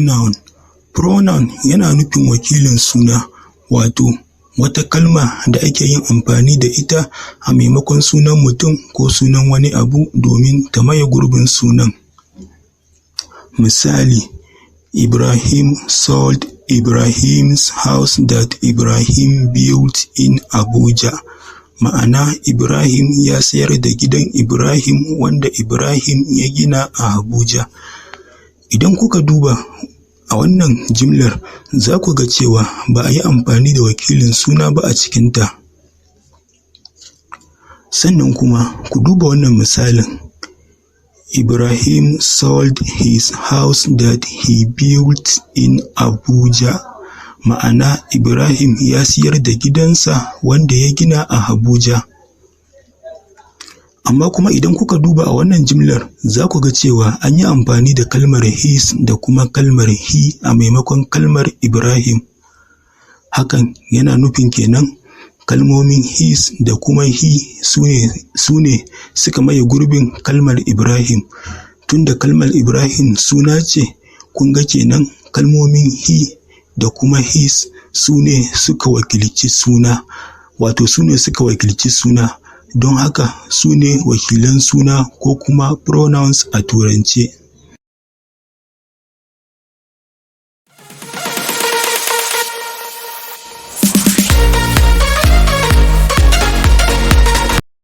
Pronoun. Pronoun yana nufin wakilin suna, wato wata kalma da ake yin amfani da ita a maimakon sunan mutum ko sunan wani abu domin ta maye gurbin sunan. Misali, Ibrahim sold Ibrahim's house that Ibrahim built in Abuja. Ma'ana, Ibrahim ya sayar da gidan Ibrahim wanda Ibrahim ya gina a Abuja. Idan kuka duba a wannan jimlar, za ku ga cewa ba a yi amfani da wakilin suna ba a cikinta. Sannan kuma ku duba wannan misalin. Ibrahim sold his house that he built in Abuja. Ma'ana, Ibrahim ya siyar da gidansa wanda ya gina a Abuja. Amma kuma idan kuka duba a wannan jimlar, za ku ga cewa an yi amfani da kalmar his da kuma kalmar he a maimakon kalmar Ibrahim. Hakan yana nufin kenan kalmomin his da kuma he su ne suka maye gurbin kalmar Ibrahim. Tunda kalmar Ibrahim suna ce, kun ga kenan kalmomin he da kuma his su ne suka wakilci suna, wato su ne suka wakilci suna. Don haka su ne wakilan suna ko kuma pronouns a Turance.